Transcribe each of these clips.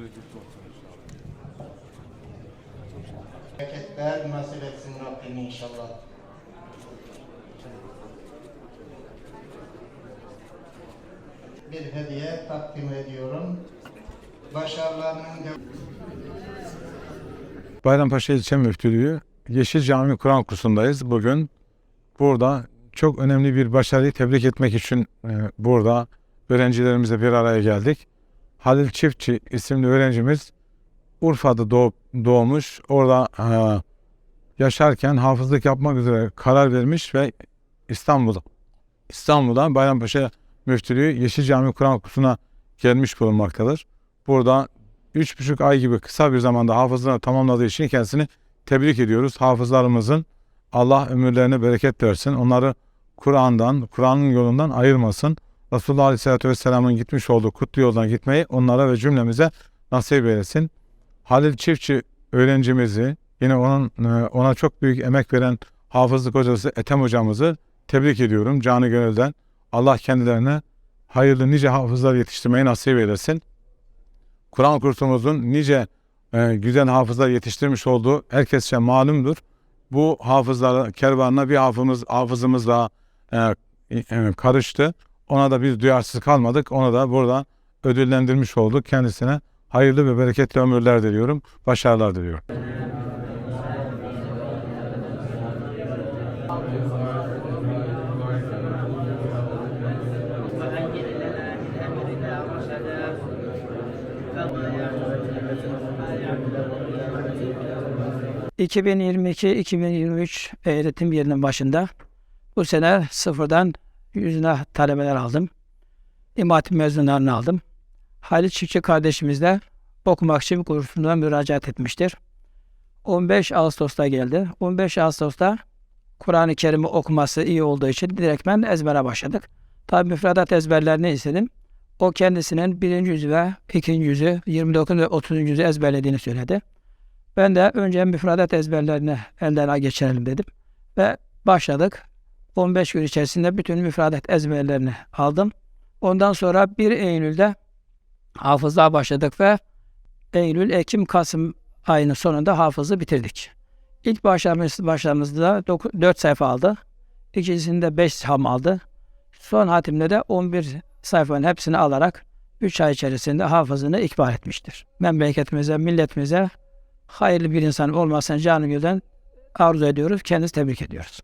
bereketli olsun inşallah. Bereketler nasip etsin Rabbim inşallah. Bir hediye takdim ediyorum. Başarılarının Bayrampaşa İlçe Müftülüğü Yeşil Cami Kur'an kursundayız. Bugün burada çok önemli bir başarıyı tebrik etmek için burada öğrencilerimizle bir araya geldik. Halil Çiftçi isimli öğrencimiz Urfa'da doğmuş. Orada yaşarken hafızlık yapmak üzere karar vermiş ve İstanbul'da Bayrampaşa Müftülüğü Yeşil Cami Kur'an kursuna gelmiş bulunmaktadır. Burada 3,5 ay gibi kısa bir zamanda hafızlığını tamamladığı için kendisini tebrik ediyoruz. Hafızlarımızın Allah ömürlerine bereket versin. Onları Kur'an'ın yolundan ayırmasın. Resulullah Aleyhisselatü Vesselam'ın gitmiş olduğu kutlu yoldan gitmeyi onlara ve cümlemize nasip eylesin. Halil Çiftçi öğrencimizi, yine ona çok büyük emek veren hafızlık hocası Ethem hocamızı tebrik ediyorum canı gönülden. Allah kendilerine hayırlı nice hafızlar yetiştirmeyi nasip eylesin. Kur'an kursumuzun nice güzel hafızlar yetiştirmiş olduğu herkesçe malumdur. Bu hafızlar kervanına bir hafızımız daha karıştı. Ona da biz duyarsız kalmadık. Onu da burada ödüllendirmiş olduk. Kendisine hayırlı ve bereketli ömürler diliyorum. Başarılar diliyorum. ...2022-2023 öğretim yılının başında bu sene sıfırdan yüzüne talebeler aldım. İmam Hatip mezunlarını aldım. Halil Çiftçi kardeşimizle okumak için kursuna müracaat etmiştir. 15 Ağustos'ta geldi. 15 Ağustos'ta Kur'an-ı Kerim'i okuması iyi olduğu için direktmen ezbere başladık. Tabi müfredat ezberlerini istedim. O kendisinin 1. yüzü ve 2. yüzü, 29 ve 30. yüzü ezberlediğini söyledi. Ben de önce müfredat ezberlerini elden geçirelim dedim. Ve başladık. 15 gün içerisinde bütün müfredat ezberlerini aldım. Ondan sonra 1 Eylül'de hafızlığa başladık ve Eylül, Ekim, Kasım ayının sonunda hafızı bitirdik. İlk başlamızda 4 sayfa aldı. İkincisinde 5 ham aldı. Son hatimde de 11 sayfanın hepsini alarak 3 ay içerisinde hafızını ikmal etmiştir. Memleketimize, milletimize hayırlı bir insan olmasını canı gönülden arzu ediyoruz. Kendinizi tebrik ediyoruz.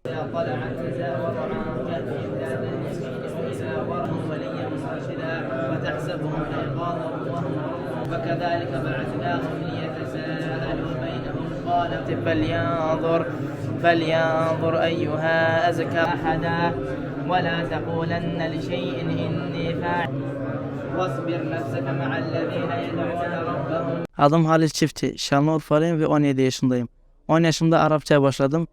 فلينظر أيها أزكى أحدا ولا تقولن لشيء إني فاعل واصبر نفسك مع الذين يدعون ربهم. Adım Halil Çiftçi, Şanlıurfalıyım ve 17 yaşındayım. 10 yaşımda Arapçaya başladım.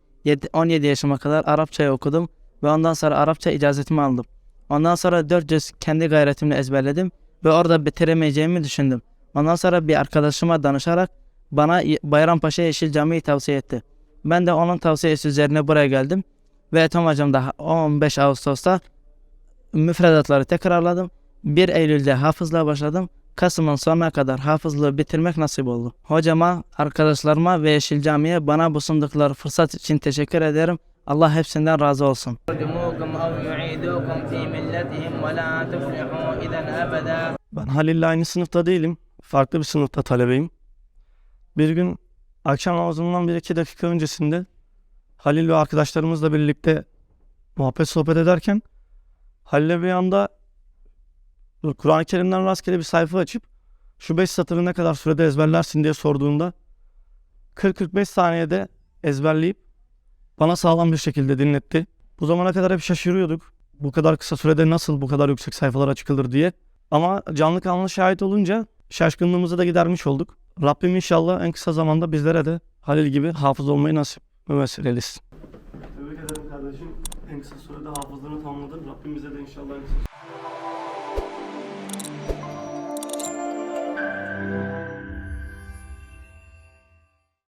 17 yaşıma kadar Arapçayı okudum ve ondan sonra Arapça icazetimi aldım. Ondan sonra 4 cüz kendi gayretimle ezberledim ve orada bitiremeyeceğimi düşündüm. Ondan sonra bir arkadaşıma danışarak bana Bayrampaşa Yeşil Camii'yi tavsiye etti. Ben de onun tavsiyesi üzerine buraya geldim ve Ethem hocam da 15 Ağustos'ta müfredatları tekrarladım. 1 Eylül'de hafızlığa başladım. Kasım'ın sonuna kadar hafızlığı bitirmek nasip oldu. Hocama, arkadaşlarıma ve Yeşil Camii'ye bana bu sundukları fırsat için teşekkür ederim. Allah hepsinden razı olsun. Ben Halil'le aynı sınıfta değilim. Farklı bir sınıfta talebeyim. Bir gün akşam namazından 1-2 dakika öncesinde Halil ve arkadaşlarımızla birlikte muhabbet sohbet ederken Halil'e bir anda Kur'an-ı Kerim'den rastgele bir sayfa açıp şu 5 satırı ne kadar sürede ezberlersin diye sorduğunda 40-45 saniyede ezberleyip bana sağlam bir şekilde dinletti. Bu zamana kadar hep şaşırıyorduk. Bu kadar kısa sürede nasıl bu kadar yüksek sayfalara çıkılır diye. Ama canlı kanlı şahit olunca şaşkınlığımızı da gidermiş olduk. Rabbim inşallah en kısa zamanda bizlere de Halil gibi hafız olmayı nasip müvessir eylesin. Tebrik ederim kardeşim. En kısa sürede hafızlığını tamamladın. Rabbim bize de inşallah en kısa